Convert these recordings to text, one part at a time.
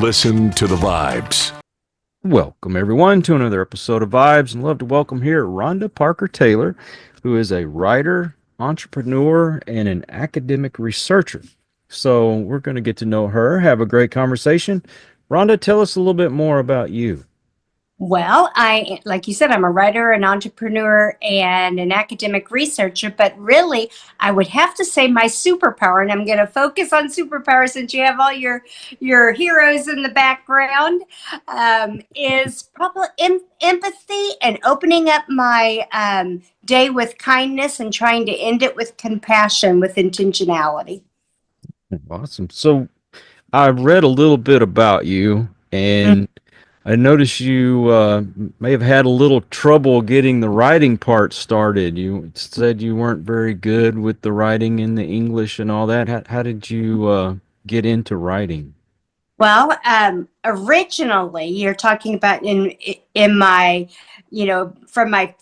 Listen to the vibes. Welcome, everyone, to another episode of Vibes, and love to welcome here Rhonda Parker Taylor, who is a writer, entrepreneur, and an academic researcher. So we're going to get to know her, have a great conversation. Rhonda, tell us a little bit more about you. Well, like you said, I'm a writer, an entrepreneur, and an academic researcher, but really, I would have to say my superpower, and I'm going to focus on superpower since you have all your heroes in the background, is probably empathy and opening up my day with kindness and trying to end it with compassion, with intentionality. Awesome. So I read a little bit about you, and I noticed you may have had a little trouble getting the writing part started. You said you weren't very good with the writing in the English and all that. How did you get into writing? Well, originally, you're talking about in my, from my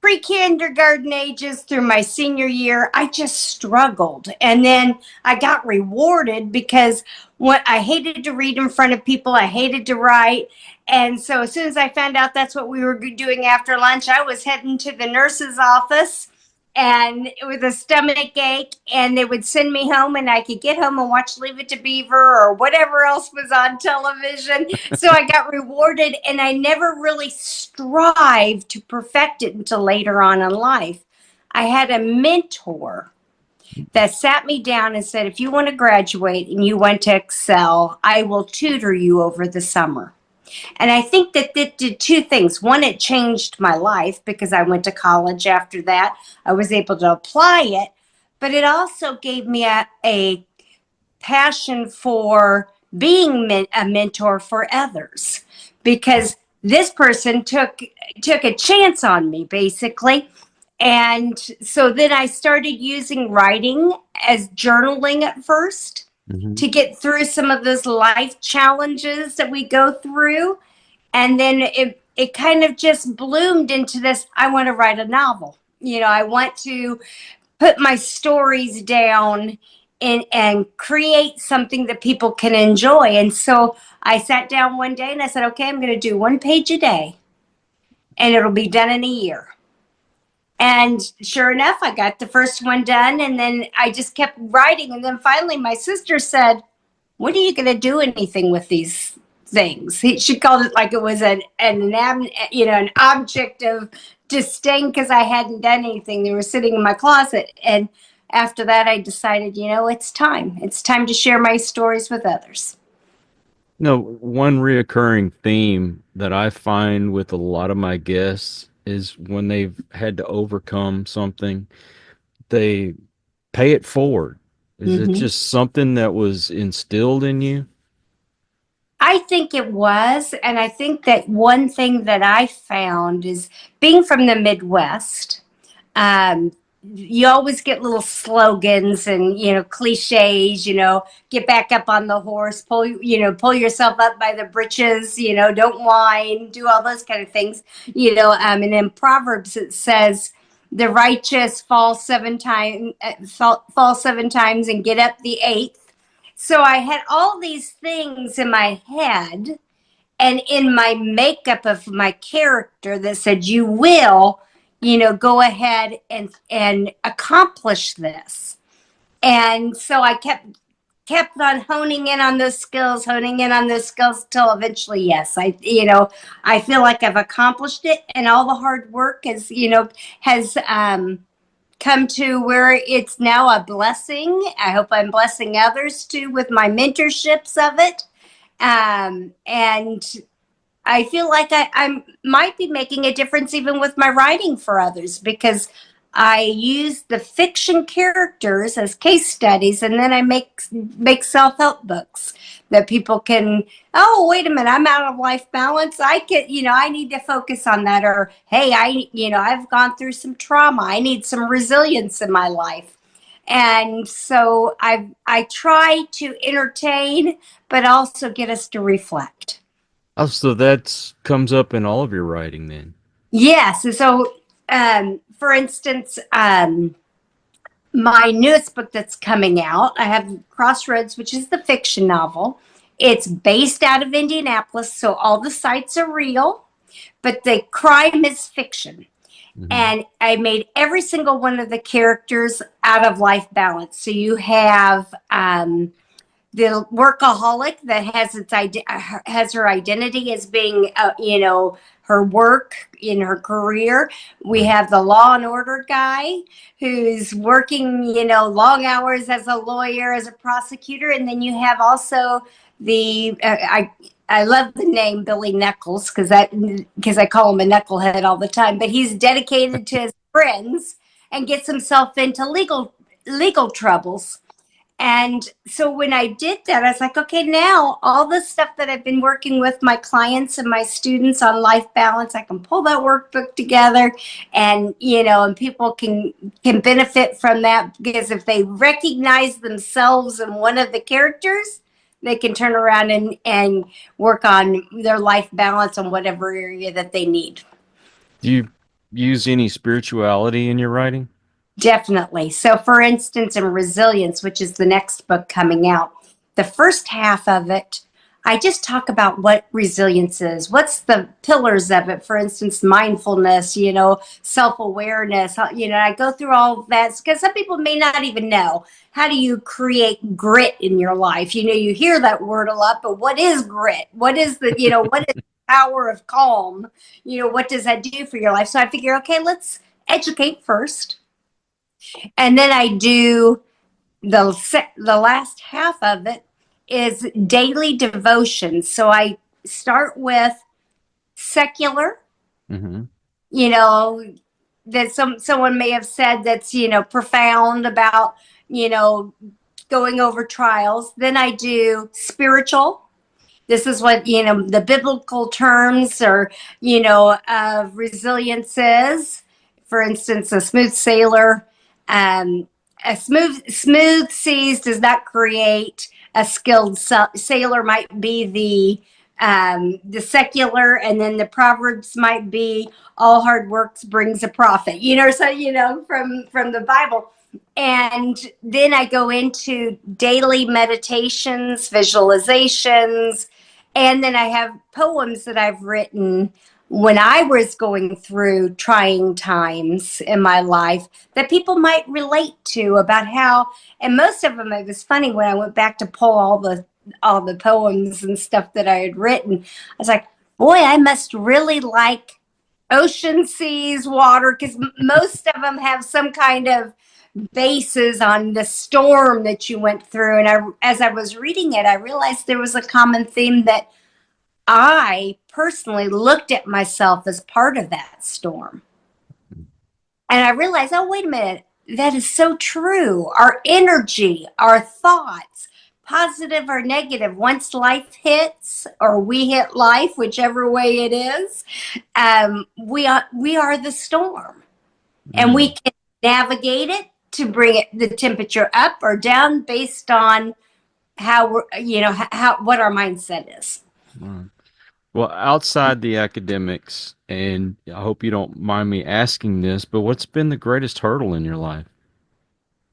pre-kindergarten ages through my senior year, I just struggled. And then I got rewarded because what I hated to read in front of people, I hated to write. And so as soon as I found out that's what we were doing after lunch, I was heading to the nurse's office and with a stomach ache, and they would send me home and I could get home and watch Leave It to Beaver or whatever else was on television. So I got rewarded, and I never really strived to perfect it until later on in life. I had a mentor that sat me down and said, if you want to graduate and you want to excel, I will tutor you over the summer. And I think that it did two things. One, it changed my life because I went to college after that. I was able to apply it, but it also gave me a passion for being a mentor for others, because this person took a chance on me, basically. And so then I started using writing as journaling at first to get through some of those life challenges that we go through. And then it kind of just bloomed into this, I want to write a novel. I want to put my stories down and create something that people can enjoy. And so I sat down one day and I said, okay, I'm going to do 1 page a day and it'll be done in a year. And sure enough, I got the first one done, and then I just kept writing. And then finally my sister said, when are you going to do anything with these things? She called it like it was an object of disdain because I hadn't done anything. They were sitting in my closet. And after that, I decided, it's time. It's time to share my stories with others. One reoccurring theme that I find with a lot of my guests is when they've had to overcome something, they pay it forward. Is it just something that was instilled in you? I think it was. And I think that one thing that I found is being from the Midwest, you always get little slogans and, cliches, get back up on the horse, pull yourself up by the britches, don't whine, do all those kind of things, and in Proverbs, it says, the righteous fall 7 times and get up the 8th. So I had all these things in my head and in my makeup of my character that said, you will, go ahead and accomplish this. And so I kept on honing in on those skills till eventually, yes, I feel like I've accomplished it, and all the hard work has come to where it's now a blessing. I hope I'm blessing others too with my mentorships of it. And I feel like I might be making a difference even with my writing for others, because I use the fiction characters as case studies, and then I make self-help books that people can, oh, wait a minute, I'm out of life balance. I need to focus on that. Or, hey, I've gone through some trauma. I need some resilience in my life. And so I try to entertain, but also get us to reflect. Oh, so that comes up in all of your writing then? Yes. So, for instance, my newest book that's coming out, I have Crossroads, which is the fiction novel. It's based out of Indianapolis, so all the sites are real, but the crime is fiction. And I made every single one of the characters out of life balance. So you have the workaholic that has her identity as being, her work in her career. We have the law and order guy who's working, long hours as a lawyer, as a prosecutor. And then you have also the, I love the name Billy Knuckles because I call him a knucklehead all the time, but he's dedicated to his friends and gets himself into legal troubles. And so when I did that, I was like, okay, now all the stuff that I've been working with my clients and my students on life balance, I can pull that workbook together and, and people can benefit from that, because if they recognize themselves in one of the characters, they can turn around and work on their life balance on whatever area that they need. Do you use any spirituality in your writing? Definitely. So, for instance, in Resilience, which is the next book coming out, the first half of it, I just talk about what resilience is. What's the pillars of it? For instance, mindfulness, self-awareness. I go through all of that because some people may not even know. How do you create grit in your life? You hear that word a lot, but what is grit? What is what is the power of calm? What does that do for your life? So I figure, okay, let's educate first. And then I do the last half of it is daily devotion. So I start with secular, that someone may have said that's, profound about, going over trials. Then I do spiritual. This is what, the biblical terms or, of resilience is. For instance, a smooth sailor. A smooth seas does not create a skilled sailor. Might be the secular, and then the Proverbs might be all hard work brings a profit. From the Bible. And then I go into daily meditations, visualizations, and then I have poems that I've written when I was going through trying times in my life that people might relate to, about how, and most of them, it was funny when I went back to pull all the poems and stuff that I had written. I was like, boy, I must really like ocean, seas, water, because most of them have some kind of basis on the storm that you went through. And as I was reading it, I realized there was a common theme that I personally looked at myself as part of that storm. And I realized, oh, wait a minute, that is so true. Our energy, our thoughts, positive or negative, once life hits or we hit life, whichever way it is, we are the storm. And we can navigate it to bring the temperature up or down based on how what our mindset is. Well, outside the academics, and I hope you don't mind me asking this, but what's been the greatest hurdle in your life?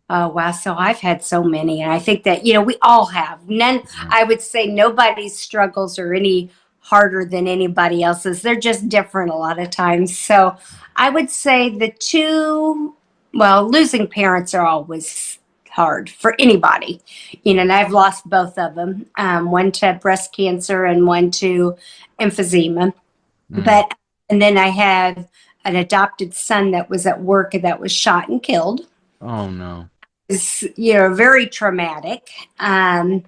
Oh, wow. So I've had so many. And I think that, we all have. I would say nobody's struggles are any harder than anybody else's. They're just different a lot of times. So I would say losing parents are always hard for anybody, and I've lost both of them, one to breast cancer and one to emphysema. And then I had an adopted son that was at work that was shot and killed. Oh, no. It's, very traumatic. And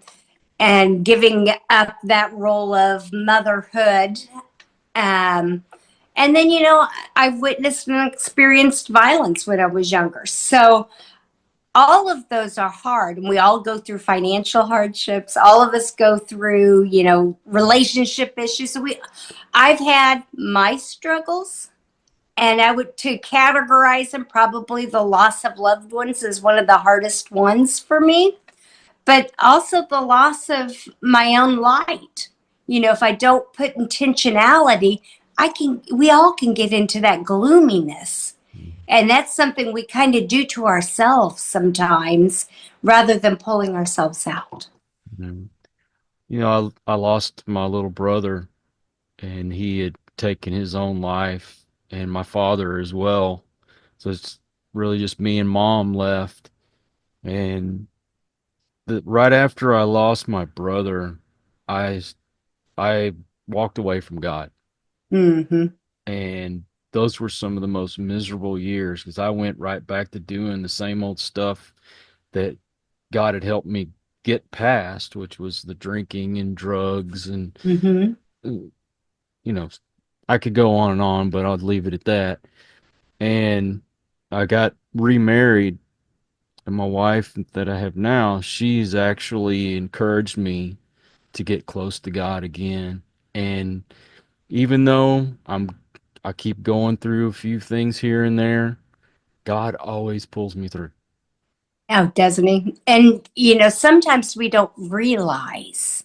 giving up that role of motherhood. And then, I've witnessed and experienced violence when I was younger. So all of those are hard, and we all go through financial hardships. All of us go through, relationship issues. So I've had my struggles, and I would, to categorize them, probably the loss of loved ones is one of the hardest ones for me, but also the loss of my own light. If I don't put intentionality, we all can get into that gloominess. And that's something we kind of do to ourselves sometimes rather than pulling ourselves out. I lost my little brother, and he had taken his own life, and my father as well. So it's really just me and mom left. And right after I lost my brother, I I walked away from God, Mm-hmm. and those were some of the most miserable years because I went right back to doing the same old stuff that God had helped me get past, which was the drinking and drugs and Mm-hmm. you know, I could go on, but I'll leave it at that. And I got remarried, and my wife that I have now, she's actually encouraged me to get close to God again. And even though I keep going through a few things here and there, God always pulls me through. Oh, doesn't he? And sometimes we don't realize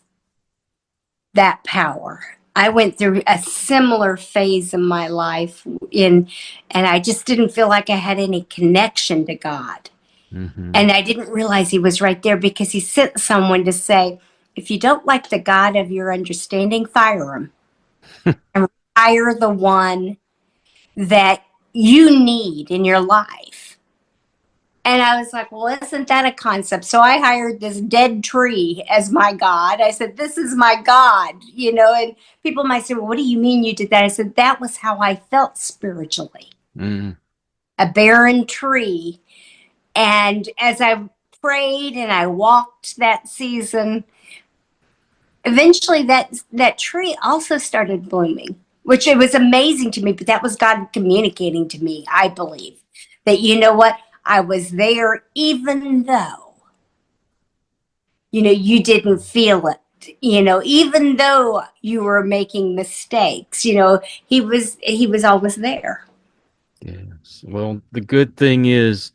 that power. I went through a similar phase in my life and I just didn't feel like I had any connection to God. Hmm. And I didn't realize he was right there because he sent someone to say, if you don't like the God of your understanding, fire him and hire the one that you need in your life. And I was like, well, isn't that a concept? So I hired this dead tree as my God. I said, this is my God. And people might say, well, what do you mean you did that? I said, that was how I felt spiritually, Mm. a barren tree. And as I prayed and I walked that season, eventually that tree also started blooming, which it was amazing to me. But that was God communicating to me, I believe, that what I was there, even though you didn't feel it. Even though you were making mistakes, he was always there. Yes. Well, the good thing is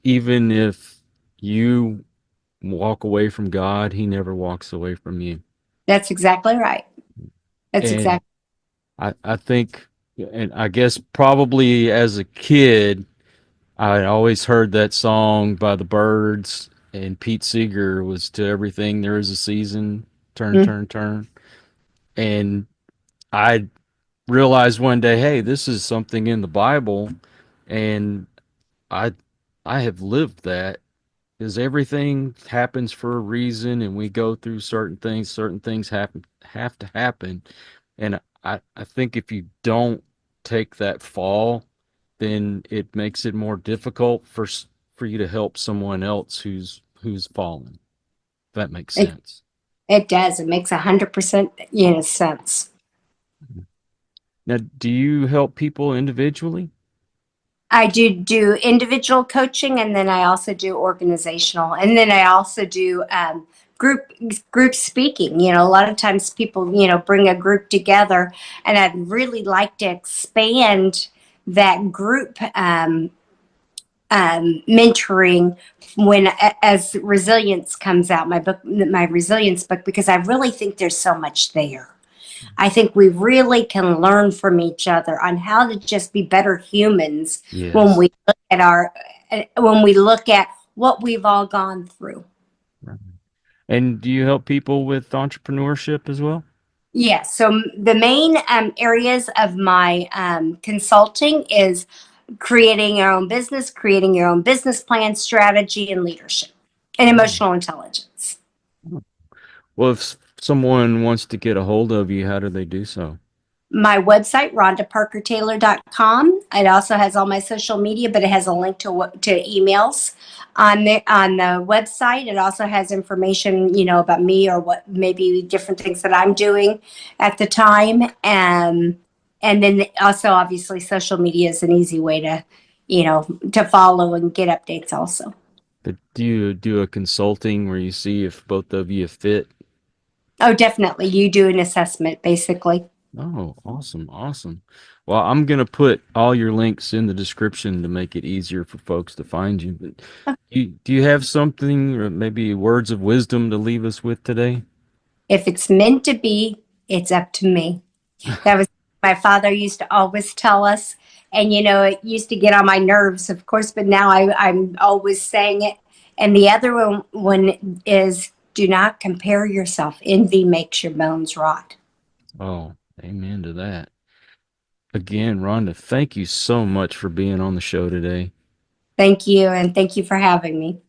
even if you walk away from God, He never walks away from you. That's exactly right. That's And exactly. I think, and I guess probably as a kid, I always heard that song by the Birds, and Pete Seeger was to everything there is a season, turn, Mm. turn, turn. And I realized one day, hey, this is something in the Bible, and I I have lived that because everything happens for a reason, and we go through certain things have to happen. And I think if you don't take that fall, then it makes it more difficult for you to help someone else who's fallen. If that makes It, sense. it does. It makes 100% sense. Now, do you help people individually? I do individual coaching, and then I also do organizational, and then I also do group group speaking. A lot of times people bring a group together, and I'd really like to expand that group mentoring when as resilience comes out, my resilience book, because I really think there's so much there. I think we really can learn from each other on how to just be better humans when Yes. we look at what we've all gone through. And do you help people with entrepreneurship as well? Yes. So the main areas of my consulting is creating your own business, creating your own business plan, strategy, and leadership, and emotional intelligence. Well, if someone wants to get a hold of you, how do they do so? My website, rhondaparkertaylor.com. It also has all my social media, but it has a link to emails on the website. It also has information, about me or what maybe different things that I'm doing at the time. And then also, obviously, social media is an easy way to follow and get updates also. But do you do a consulting where you see if both of you fit? Oh, definitely. You do an assessment, basically. Oh, awesome, awesome. Well, I'm gonna put all your links in the description to make it easier for folks to find you. But do you have something or maybe words of wisdom to leave us with today? If it's meant to be, it's up to me. That was my father used to always tell us. And, it used to get on my nerves, of course, but now I'm always saying it. And the other one is Do not compare yourself. Envy makes your bones rot. Oh, amen to that. Again, Rhonda, thank you so much for being on the show today. Thank you, and thank you for having me.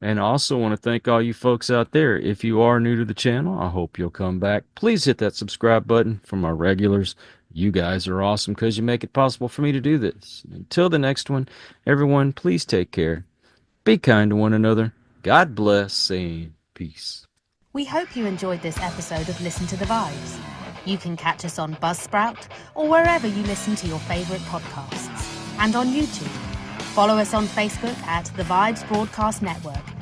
And I also want to thank all you folks out there. If you are new to the channel, I hope you'll come back. Please hit that subscribe button for my regulars. You guys are awesome because you make it possible for me to do this. Until the next one, everyone, please take care. Be kind to one another. God bless and peace. We hope you enjoyed this episode of Listen to the Vibes. You can catch us on Buzzsprout or wherever you listen to your favourite podcasts. And on YouTube. Follow us on Facebook at The Vibes Broadcast Network